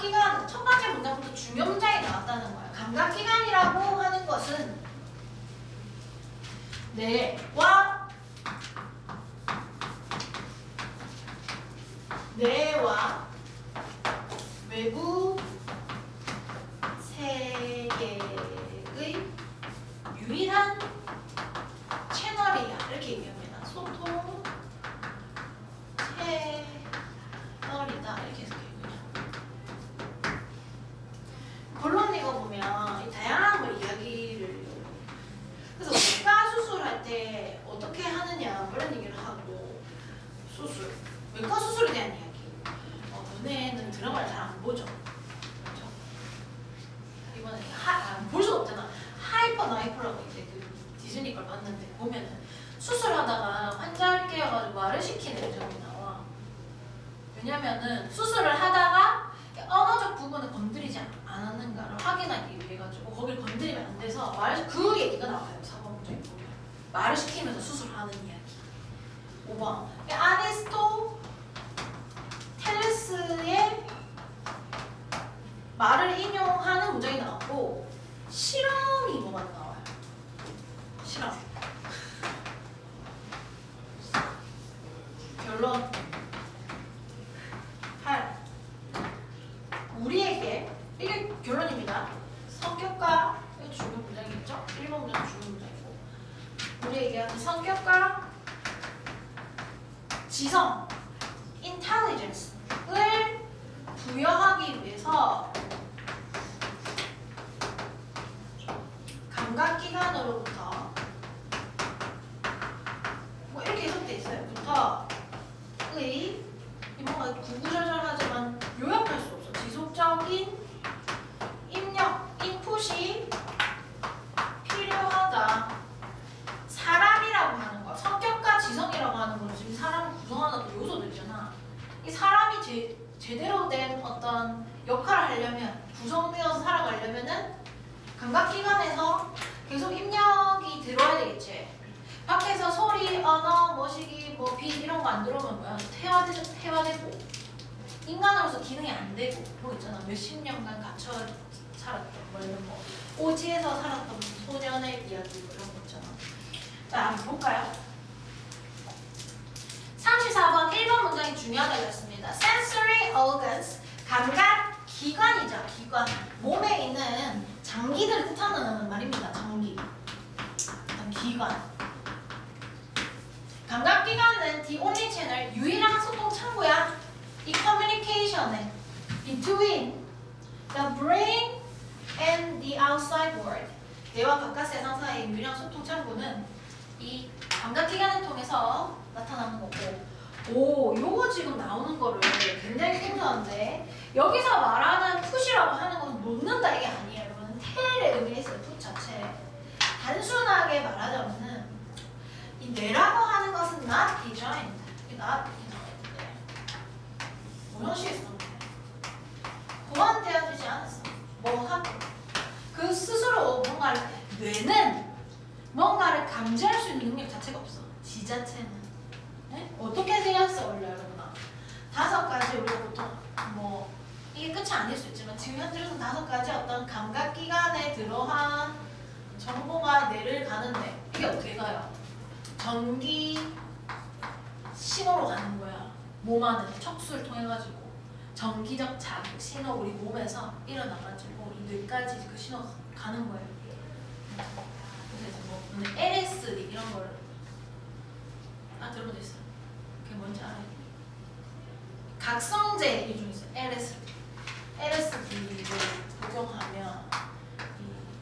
감각기관 첫 번째 문장부터 중요 문장이 나왔다는 거야. 감각기관이라고 하는 것은 뇌와 외부 세계의 유일한 채널이야. 이렇게 얘기합니다. 소통 채널이다. 이렇게 해서 본론 읽어보면 이 다양한 뭐 이야기를 그래서 외과 수술할 때 어떻게 하느냐 그런 얘기를 하고 수술 외과 수술에 대한 이야기 너네는 드라마를 잘 안 보죠? 그렇죠? 이번에 볼 수 없잖아. 하이퍼 나이프라고 이제 그 디즈니 걸 봤는데 보면은 수술하다가 환자를 깨워가지고 말을 시키는 점이 나와. 왜냐면은 수술을 하다가 언어적 부분을 건드리지 않았는가를 확인하기 위해 가지고 거길 건드리면 안 돼서 그 얘기가 나와요. 4번 문장에 보면 말을 시키면서 수술하는 이야기. 5번 아리스토텔레스의 말을 인용하는 문장이 나왔고 실험이 뭐가 나와요. 실험. 결론 8. 우리에게 이게 결론입니다. 성격과 중요 문장이겠죠? 1번 문장은 중요 문장이고 우리에게 성격과 지성, intelligence를 부여하기 위해서 감각기관으로부터 뭐 이렇게 해석돼 있어요. 부터의 뭔가 구구절절하지만 요약할 수 없어. 지속적인 입력, 인풋이 필요하다. 사람이라고 하는 거, 성격과 지성이라고 하는 건 지금 사람을 구성하는 어떤 요소들이잖아. 이 사람이 제대로 된 어떤 역할을 하려면, 구성되어서 살아가려면은 감각기관에서 계속 입력이 들어와야 되겠지. 밖에서 소리, 언어, 머시기, 뭐 빛 이런 거 안 들어오면 뭐야? 퇴화되고 인간으로서 기능이 안 되고 그런 거 있잖아. 몇십 년간 갇혀 살았던 뭐 이런 뭐 오지에서 살았던 소년의 이야기 뭐 이런 거 있잖아. 자, 한번 볼까요? 34번 1번 문장이 중요하다고 했습니다. Sensory organs 감각 기관이죠. 기관. 몸에 있는 장기들을 뜻하는 말입니다. 장기. 기관. 감각기관은 the only channel, 유일한 소통 창구야. 이 communication에 between the brain and the outside world, 뇌와 바깥 세상 사이의 유일한 소통 창구는 이 감각기관을 통해서 나타나는 거고. 오, 요거 지금 나오는 거를 굉장히 생소한데 여기서 말하는 푸시라고 하는 것은 놓는다 이게 아니에요. 여러분, 텔의 의미가 있어요. 푸 자체에. 단순하게 말하자면은 이 뇌라고 하는 것은 not designed. 이게 not designed. 모형식에 썼는데 고안되어지지 않았어. 뭐 하고 그 스스로 뭔가를 뇌는 뭔가를 감지할 수 있는 능력 자체가 없어. 지 자체는. 네? 어떻게 생겼어 원래 여러분아? 5가지 우리가 보통 뭐 이게 끝이 아닐 수 있지만 지금 현재로서는 5가지 어떤 감각기관에 들어간 정보가 뇌를 가는데 이게 어떻게 가요? 전기 신호로 가는 거야. 몸 안에 척수를 통해 가지고 전기적 자극 신호 우리 몸에서 일어나가지고 이 뇌까지 그 신호가 가는 거예요. 그래서 뭐 LSD 이런 거를 들어본 적 있어요. 그게 뭔지 알아요? 각성제 중에 있어요. LSD를 복용하면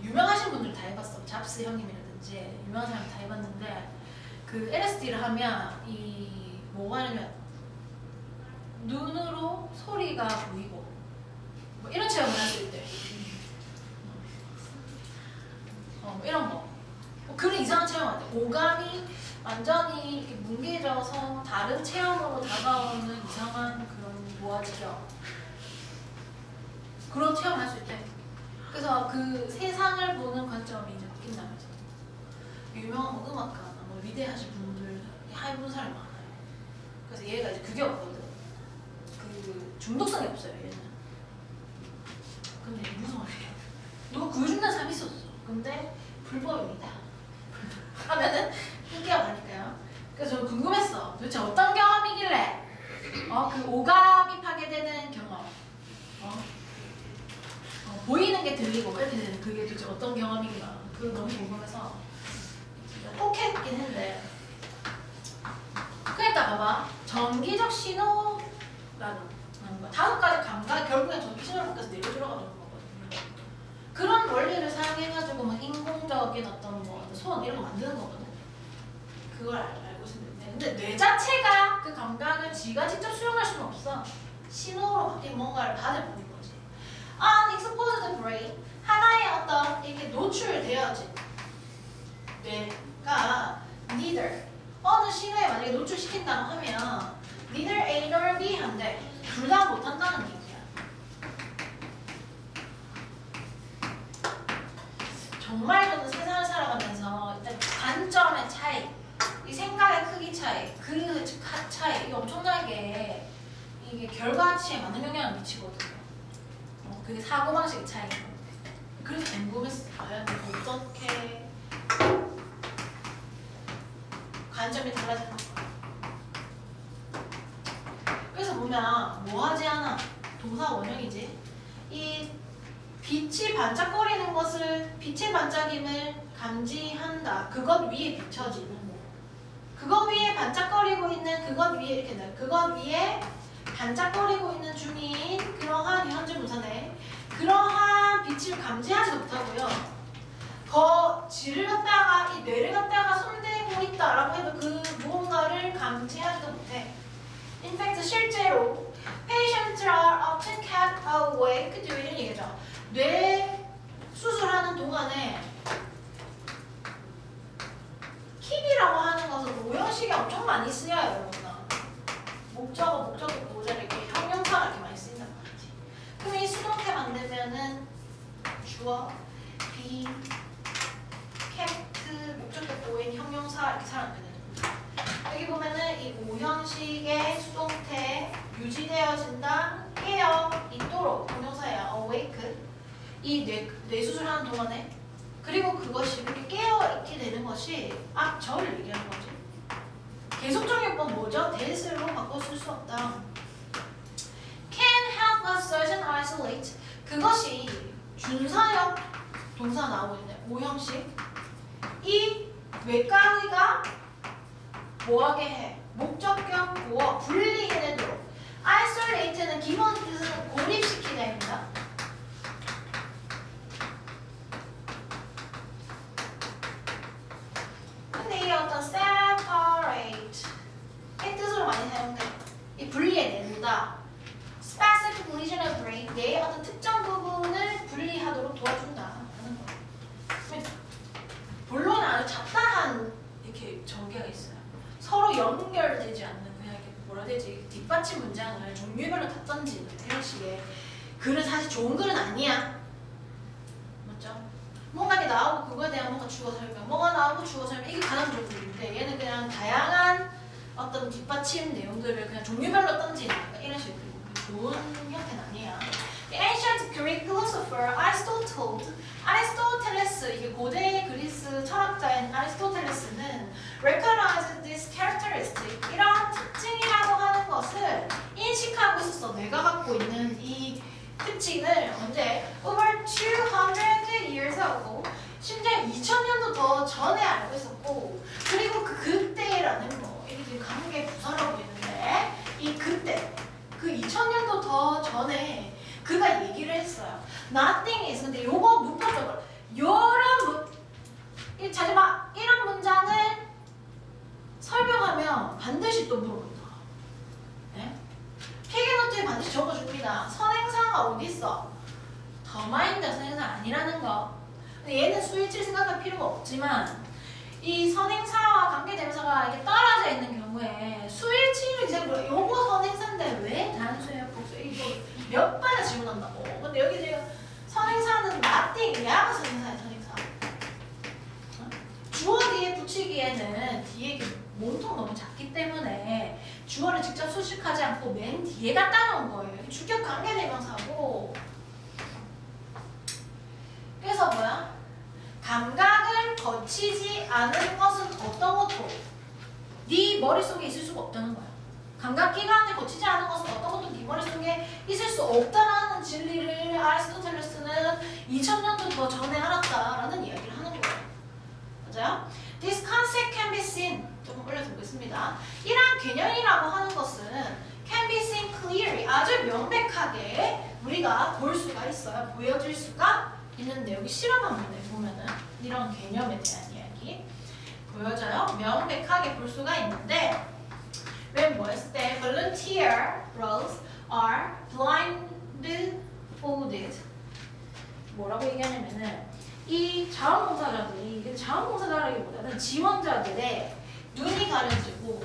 유명하신 분들 다 해봤어. 잡스 형님이라든지 유명한 사람 다 해봤는데 그 LSD를 하면 이 뭐가 하냐면 눈으로 소리가 보이고 뭐 이런 체험을 할 수 있대. 뭐 이런 거. 뭐 그런 이상한 체험을 할 때 오감이 완전히 이렇게 뭉개져서 다른 체험으로 다가오는 이상한 그런 모아지경 그런 체험을 할 수 있대. 그래서 그 세상을 보는 관점이 이제 바뀐다면서. 유명한 뭐 음악가나 뭐 위대하신 분들 해본 사람이 많아요. 그래서 얘가 이제 그게 없거든. 그 중독성이 없어요. 얘는 근데 무서워요. 누가 구해준다는 사람이 있었어. 근데 불법입니다. 하면은 끊겨가니까요. 그래서 저는 궁금했어. 도대체 어떤 경험이길래 그 오감이 파괴되는 경험, 보이는 게 들리고 그렇게 되는 그게 도대체 어떤 경험인가? 그거 너무 궁금해서 진짜 혹했긴 했는데. 그러니까 봐봐, 정기적 신호라는 거 5가지 감각 결국엔 전기 신호를 바꿔서 내려 들어가는 거거든요. 그런 원리를 사용해가지고 뭐 인공적인 어떤 뭐 소원 이런 거 만드는 거거든. 그걸 알고 있으면 돼. 근데 뇌 자체가 그 감각을 지가 직접 수용할 수는 없어. 신호로 바뀐 뭔가를 받아보는 거지. Unexposed brain, 하나의 어떤 이렇게 노출되어진 뇌가 neither 어느 신호에 만약에 노출시킨다고 하면 neither A nor B 한데 둘 다 못한다는 얘기야. 정말 저는 세상을 살아가면서 일단 관점의 차이, 이 생각의 크기 차이, 그 차이, 이게 엄청나게 이게 결과치에 많은 영향을 미치거든요. 그게 사고방식의 차이인 건데. 그래서 궁금했어요. 과연 어떻게 관점이 달라지는 거야. 그래서 보면 뭐하지 않아? 동사 원형이지. 이 빛이 반짝거리는 것을, 빛의 반짝임을 감지한다. 그것 위에 비춰지는 거. 그것 위에 반짝거리고 있는, 그것 위에 이렇게 나, 그것 위에 반짝거리고 있는 중인 그러한 현재 분사네. 그러한 빛을 감지하지도 못하고요. 지를 갖다가 이 뇌를 갖다가 손대고 있다라고 해도 그 무언가를 감지하지도 못해. In fact, 실제로 patients are often kept awake 이런 얘기죠. 뇌 수술하는 동안에 keep이라고 하는 것은 오형식이 엄청 많이 쓰여요, 여러분아. 목적어 보호자를 이렇게 형용사가 이렇게 많이 쓰인단 말이지. 그럼 이 수동태 만들면은 주어, be, kept, 목적격 보호인 형용사 이렇게 사용하게 되는 거죠. 여기 보면은 이 오형식의 수동태 유지되어진다, 깨어 있도록 형용사야 awake. 이 뇌 수술하는 동안에. 그리고 그것이 이렇게 깨어 있게 되는 것이 저를 얘기하는 거지. 계속적용법 뭐죠? 대수로 바꿔 쓸 수 없다. Can help a surgeon isolate. 그것이 준사역 동사 나오고 있네. 오형식. 이 외과의가 뭐하게 해? 목적격 보어 분리해내도록. isolate는 기본 뜻은 고립시키다입니다. 근데 이게 어떤 separate 이 뜻으로 많이 사용돼. 이 분리해낸다. specific region of brain, 뇌의 어떤 특정 부분을 분리하도록 도와준다 하는 거예요. 본론은 아주 잡다한 이렇게 전개가 있어요. 서로 연결되지 않는 그냥 이렇게 뭐라 해야 되지? 뒷받침 문장을 종류별로 다 던지는 이런 식의 글은 사실 좋은 글은 아니야. 맞죠? 뭔가 이렇게 나오고 그거에 대한 뭔가 주어 설명, 뭐가 나오고 주어 설명 이게 가장 좋은 글인데 얘는 그냥 다양한 어떤 뒷받침 내용들을 그냥 종류별로 던지는 이런 식으로 좋은 형태는 아니야. The ancient Greek philosopher Aristotle, 아리스토텔레스, 이게 고대 그리스 철학자인 아리스토텔레스는 recognized this characteristic, 이러한 특징이라고 하는 것을 인식하고 있었어. 내가 갖고 있는 이 특징을 언제? Over 200 years ago, 심지어 2000년도 더 전에 알고 있었고, 그리고 그때라는 거, 이게 지금 관계 부사라고 있는데 이 그때, 그 2000년도 더 전에 그가 얘기를 했어요. Nothing is. 근데 요거 문법적으로 이런 문장을 설명하면 반드시 또 물어본다. 네? 필기노트에 반드시 적어줍니다. 선행사가 어디 있어? 더마인드 선행사 아니라는 거. 근데 얘는 수일치를 생각할 필요가 없지만 이 선행사와 관계대명사가 이렇게 떨어져 있는 경우에 수일치를 이제 요거 선행사인데 왜 단수예요? 복수예요? 이거 몇 번을 질문한다고. 근데 여기 지금 선행사는 nothing, 야가 선행사야, 선행사. 주어 뒤에 붙이기에는 뒤에 몸통 너무 작기 때문에 주어를 직접 수식하지 않고 맨 뒤에 갖다 놓은 거예요. 주격 관계대명사고 그래서 뭐야? 감각을 거치지 않은 것은 어떤 것도 네 머릿속에 있을 수가 없다는 거야. 감각기관을 거치지 않은 것은 어떤 것도 네 머릿속에 있을 수 없다라는 진리를 아리스토텔레스는 2000년도 더 전에 알았다라는 이야기를 하는 거예요. 맞아요? This concept can be seen. 조금 올려서 보겠습니다. 이러한 개념이라고 하는 것은 can be seen clearly. 아주 명백하게 우리가 볼 수가 있어요. 보여질 수가 있는데 여기 실험 한번 해보면은 이런 개념에 대한 이야기 보여져요. 명백하게 볼 수가 있는데 when 뭐 했을 때 volunteer roles are blindfolded 뭐라고 얘기하냐면은 이 자원봉사자들이 이게 자원봉사자라기보다는 지원자들의 눈이 가려지고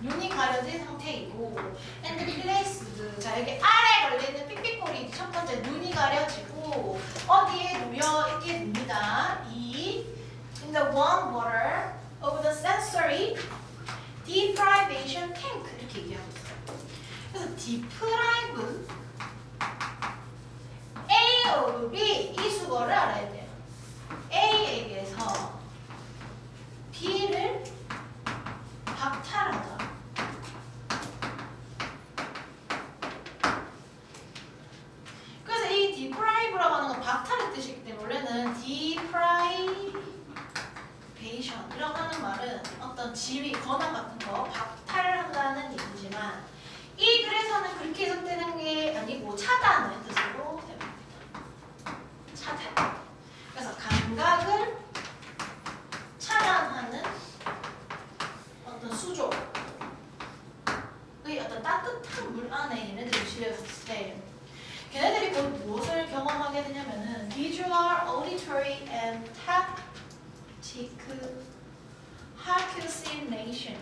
눈이 가려진 상태이고 and placed 자 여기 아래에 걸려있는 삑삑거리 첫 번째 눈이 가려지고 어디에 놓여 있게 됩니다. 이 in the warm water of the sensory deprivation tank 이렇게 얘기하고 있어요. 그래서 deprive A of B 이 수거를 알아야 돼요. A에게서 B를 박탈하다. 그래서 이 deprive라고 하는 건 박탈의 뜻이기 때문에 원래는 deprivation이라고 하는 말은 어떤 지위, 권한 같은 거 박탈한다는 얘기지만 이 글에서는 그렇게 해석되는 게 아니고 차단의 뜻으로 됩니다. 차단. 그래서 감각을 차단하는 어떤 수조의 어떤 따뜻한 물 안에 얘네들이 실려있을 때 걔네들이 곧 무엇을 경험하게 되냐면은 visual, auditory, and tactic hallucination의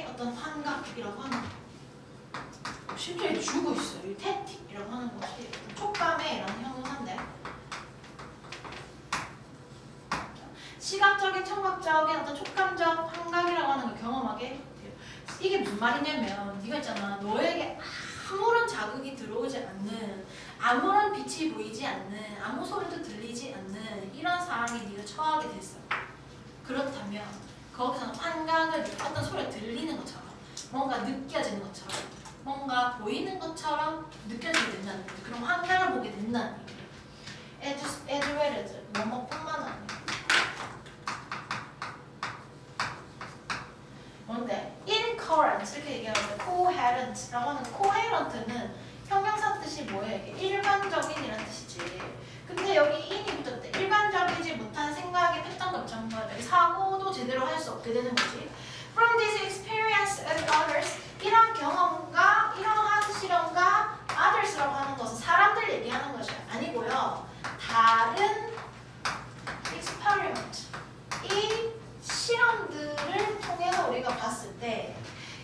어떤 환각이라고 하는 거. 심지어 주고 있어요. 이 tactic이라고 하는 것이 촉감의 이런 형용사인데 시각적인, 청각적인 어떤 촉감적 환각이라고 하는 걸 경험하게 돼요. 이게 무슨 말이냐면 네가 있잖아. 너에게 아무런 자극이 들어오지 않는 아무런 빛이 보이지 않는 아무 소리도 들리지 않는 이런 상황에 네가 처하게 됐어. 그렇다면 거기서는 환각을 어떤 소리가 들리는 것처럼 뭔가 느껴지는 것처럼 뭔가 보이는 것처럼 느껴지게 된다는 거죠. 그럼 환각을 보게 된다는 얘기예요. as well as 뭐뭐뿐만 아니라 뭔데? incoherent 이렇게 얘기하는데 coherent라고 하는 coherent는 형용사 뜻이 뭐예요? 이게 일반적인이라는 뜻이지. 근데 여기 in이 붙었대. 일반적이지 못한 생각의 패턴과 정말 사고도 제대로 할 수 없게 되는 거지. From this experience and others 이런 경험과 이러한 실험과 others라고 하는 것은 사람들 얘기하는 것이 아니고요. 다른 experiment 이 실험들을 통해서 우리가 봤을 때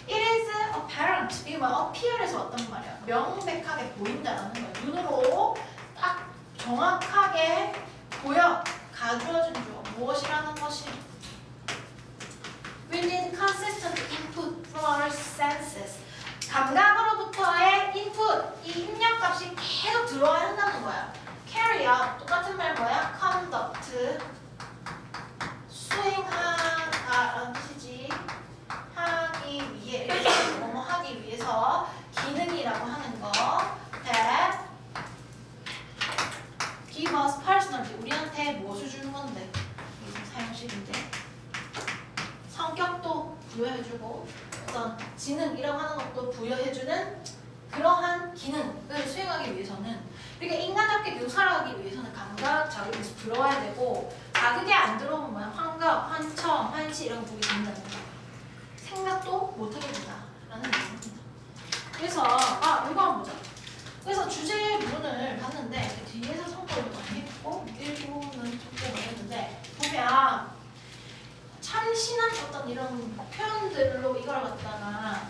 it is apparent 이게 막 appear에서 왔단 말이야. 명백하게 보인다라는 거야. 눈으로 딱 정확하게 보여 가주어진 줄 무엇이라는 것이 We need consistent input from our senses. 감각으로부터의 input, 이 입력값이 계속 들어와야 한다는 거야. carry out, 똑같은 말 뭐야? conduct, 수행하다라는 뜻이지. 하기 위해, 뭐뭐 하기 위해서 기능이라고 하는 거. that give us personality, 우리한테 무엇을 주는 건데? 이게 좀 사용식인데. 성격도 부여해주고 어떤 지능이라고 하는 것도 부여해주는 그러한 기능을 수행하기 위해서는 그러니까 인간답게 계속 살아가기 위해서는 감각 자극이 계속 들어와야 되고 자극이 안 들어오면 환각, 환청, 환시 이런 거 보게 된다는 거예요. 생각도 못하게 된다라는 얘기입니다. 그래서 이거 한번 보자. 그래서 주제문을 봤는데 뒤에서 참고를 많이 했고 일부는 참고를 했는데 보면 참신한 어떤 이런 표현들로 이걸 갖다가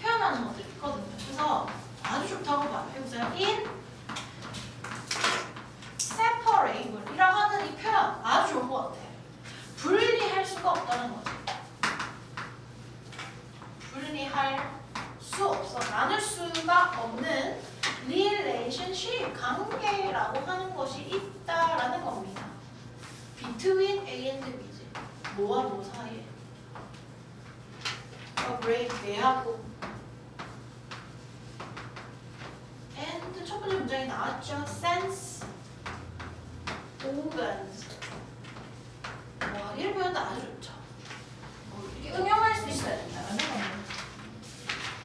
표현하는 것들이 있거든요. 그래서 아주 좋다고 봐요. 해보세요. in separate 이라고 하는 이 표현 아주 좋은 것 같아요. 분리할 수가 없다는 거죠. 분리할 수 없어. 나눌 수가 없는 relationship, 관계라고 하는 것이 있다라는 겁니다. Between A and B지. 뭐와 뭐 사이에? A break, 내하고. And 첫 번째 문장이 나왔죠. Sense organs. 와, 이런 표현도 아주 좋죠. 이렇게 응용할